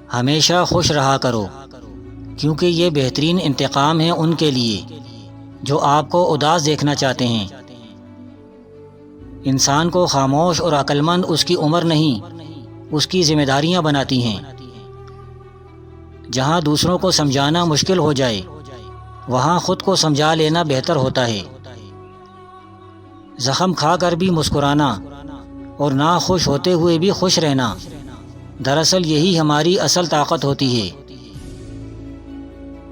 ہمیشہ خوش رہا کرو، کیونکہ یہ بہترین انتقام ہے ان کے لیے جو آپ کو اداس دیکھنا چاہتے ہیں۔ انسان کو خاموش اور عقل مند اس کی عمر نہیں، اس کی ذمہ داریاں بناتی ہیں۔ جہاں دوسروں کو سمجھانا مشکل ہو جائے، وہاں خود کو سمجھا لینا بہتر ہوتا ہے۔ زخم کھا کر بھی مسکرانا اور ناخوش ہوتے ہوئے بھی خوش رہنا، دراصل یہی ہماری اصل طاقت ہوتی ہے۔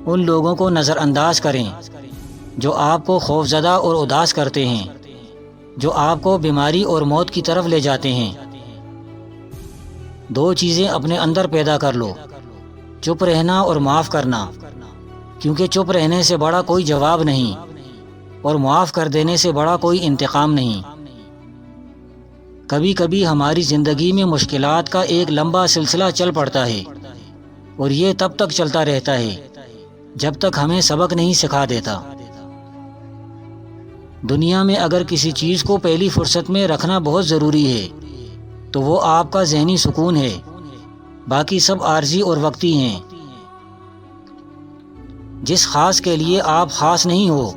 ان لوگوں کو نظر انداز کریں جو آپ کو خوفزدہ اور اداس کرتے ہیں، جو آپ کو بیماری اور موت کی طرف لے جاتے ہیں۔ دو چیزیں اپنے اندر پیدا کر لو، چپ رہنا اور معاف کرنا، کیونکہ چپ رہنے سے بڑا کوئی جواب نہیں اور معاف کر دینے سے بڑا کوئی انتقام نہیں۔ کبھی کبھی ہماری زندگی میں مشکلات کا ایک لمبا سلسلہ چل پڑتا ہے، اور یہ تب تک چلتا رہتا ہے جب تک ہمیں سبق نہیں سکھا دیتا۔ دنیا میں اگر کسی چیز کو پہلی فرصت میں رکھنا بہت ضروری ہے تو وہ آپ کا ذہنی سکون ہے، باقی سب عارضی اور وقتی ہیں۔ جس خاص کے لیے آپ خاص نہیں ہو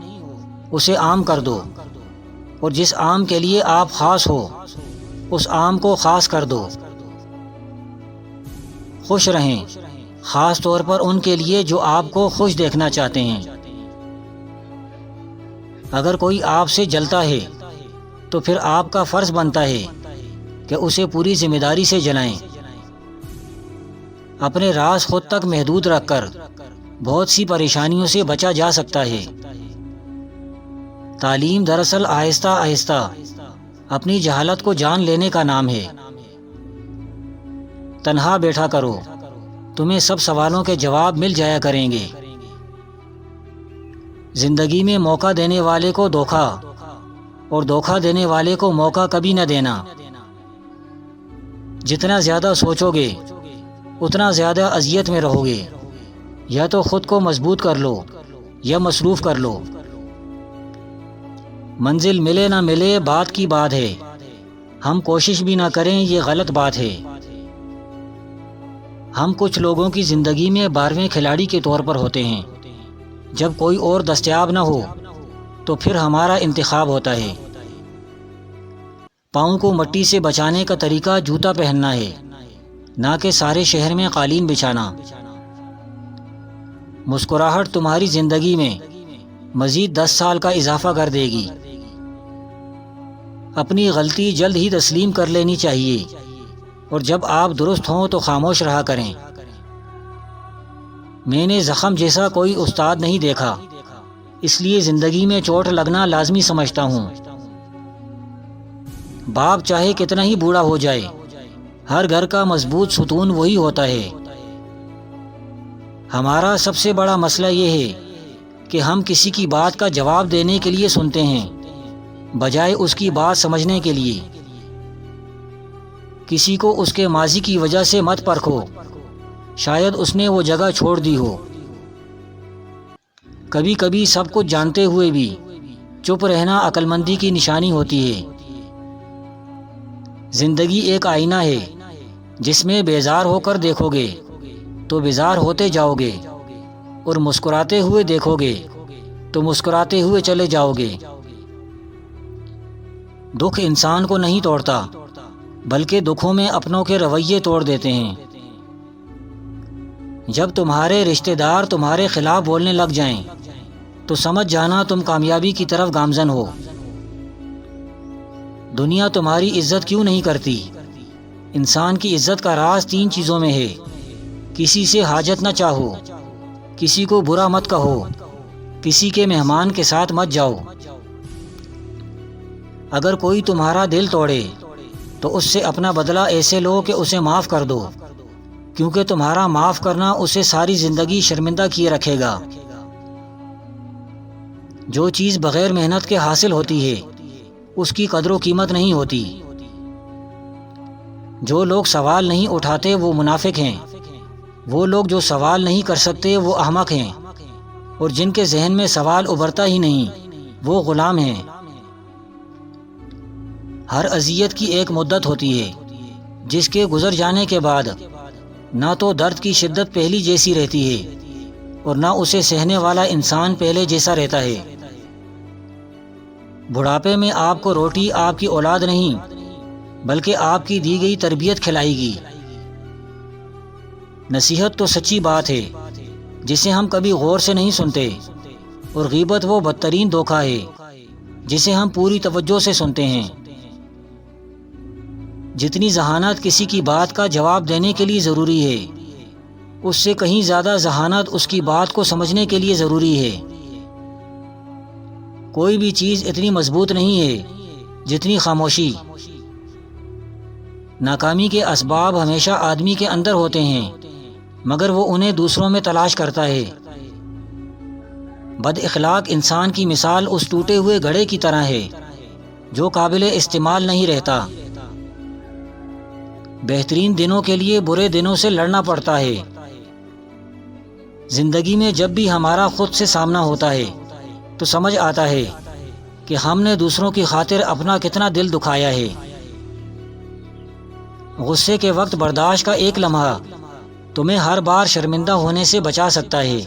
اسے عام کر دو، اور جس عام کے لیے آپ خاص ہو اس عام کو خاص کر دو۔ خوش رہیں، خاص طور پر ان کے لیے جو آپ کو خوش دیکھنا چاہتے ہیں۔ اگر کوئی آپ سے جلتا ہے تو پھر آپ کا فرض بنتا ہے کہ اسے پوری ذمہ داری سے جلائیں۔ اپنے راز خود تک محدود رکھ کر بہت سی پریشانیوں سے بچا جا سکتا ہے۔ تعلیم دراصل آہستہ آہستہ اپنی جہالت کو جان لینے کا نام ہے۔ تنہا بیٹھا کرو، تمہیں سب سوالوں کے جواب مل جایا کریں گے۔ زندگی میں موقع دینے والے کو دھوکا اور دھوکا دینے والے کو موقع کبھی نہ دینا۔ جتنا زیادہ سوچو گے اتنا زیادہ اذیت میں رہو گے۔ یا تو خود کو مضبوط کر لو یا مصروف کر لو۔ منزل ملے نہ ملے بات کی بات ہے، ہم کوشش بھی نہ کریں یہ غلط بات ہے۔ ہم کچھ لوگوں کی زندگی میں 12ویں کھلاڑی کے طور پر ہوتے ہیں۔ جب کوئی اور دستیاب نہ ہو تو پھر ہمارا انتخاب ہوتا ہے۔ پاؤں کو مٹی سے بچانے کا طریقہ جوتا پہننا ہے، نہ کہ سارے شہر میں قالین بچھانا۔ مسکراہٹ تمہاری زندگی میں مزید 10 سال کا اضافہ کر دے گی۔ اپنی غلطی جلد ہی تسلیم کر لینی چاہیے، اور جب آپ درست ہوں تو خاموش رہا کریں۔ میں نے زخم جیسا کوئی استاد نہیں دیکھا، اس لیے زندگی میں چوٹ لگنا لازمی سمجھتا ہوں۔ باپ چاہے کتنا ہی بوڑھا ہو جائے، ہر گھر کا مضبوط ستون وہی ہوتا ہے۔ ہمارا سب سے بڑا مسئلہ یہ ہے کہ ہم کسی کی بات کا جواب دینے کے لیے سنتے ہیں بجائے اس کی بات سمجھنے کے لیے۔ کسی کو اس کے ماضی کی وجہ سے مت پرکھو، شاید اس نے وہ جگہ چھوڑ دی ہو۔ کبھی کبھی سب کچھ جانتے ہوئے بھی چپ رہنا عقل مندی کی نشانی ہوتی ہے۔ زندگی ایک آئینہ ہے، جس میں بیزار ہو کر دیکھو گے تو بیزار ہوتے جاؤ گے، اور مسکراتے ہوئے دیکھو گے تو مسکراتے ہوئے چلے جاؤ گے۔ دکھ انسان کو نہیں توڑتا، بلکہ دکھوں میں اپنوں کے رویے توڑ دیتے ہیں۔ جب تمہارے رشتہ دار تمہارے خلاف بولنے لگ جائیں تو سمجھ جانا تم کامیابی کی طرف گامزن ہو۔ دنیا تمہاری عزت کیوں نہیں کرتی؟ انسان کی عزت کا راز 3 چیزوں میں ہے: کسی سے حاجت نہ چاہو، کسی کو برا مت کہو، کسی کے مہمان کے ساتھ مت جاؤ۔ اگر کوئی تمہارا دل توڑے تو اس سے اپنا بدلہ ایسے لو کہ اسے معاف کر دو، کیونکہ تمہارا معاف کرنا اسے ساری زندگی شرمندہ کیے رکھے گا۔ جو چیز بغیر محنت کے حاصل ہوتی ہے اس کی قدر و قیمت نہیں ہوتی۔ جو لوگ سوال نہیں اٹھاتے وہ منافق ہیں، وہ لوگ جو سوال نہیں کر سکتے وہ احمق ہیں، اور جن کے ذہن میں سوال ابھرتا ہی نہیں وہ غلام ہیں۔ ہر اذیت کی ایک مدت ہوتی ہے، جس کے گزر جانے کے بعد نہ تو درد کی شدت پہلی جیسی رہتی ہے اور نہ اسے سہنے والا انسان پہلے جیسا رہتا ہے۔ بڑھاپے میں آپ کو روٹی آپ کی اولاد نہیں بلکہ آپ کی دی گئی تربیت کھلائے گی۔ نصیحت تو سچی بات ہے جسے ہم کبھی غور سے نہیں سنتے، اور غیبت وہ بدترین دھوکہ ہے جسے ہم پوری توجہ سے سنتے ہیں۔ جتنی ذہانت کسی کی بات کا جواب دینے کے لیے ضروری ہے، اس سے کہیں زیادہ ذہانت اس کی بات کو سمجھنے کے لیے ضروری ہے۔ کوئی بھی چیز اتنی مضبوط نہیں ہے جتنی خاموشی۔ ناکامی کے اسباب ہمیشہ آدمی کے اندر ہوتے ہیں، مگر وہ انہیں دوسروں میں تلاش کرتا ہے۔ بد اخلاق انسان کی مثال اس ٹوٹے ہوئے گھڑے کی طرح ہے جو قابل استعمال نہیں رہتا۔ بہترین دنوں کے لیے برے دنوں سے لڑنا پڑتا ہے۔ زندگی میں جب بھی ہمارا خود سے سامنا ہوتا ہے تو سمجھ آتا ہے کہ ہم نے دوسروں کی خاطر اپنا کتنا دل دکھایا ہے۔ غصے کے وقت برداشت کا ایک لمحہ تمہیں ہر بار شرمندہ ہونے سے بچا سکتا ہے۔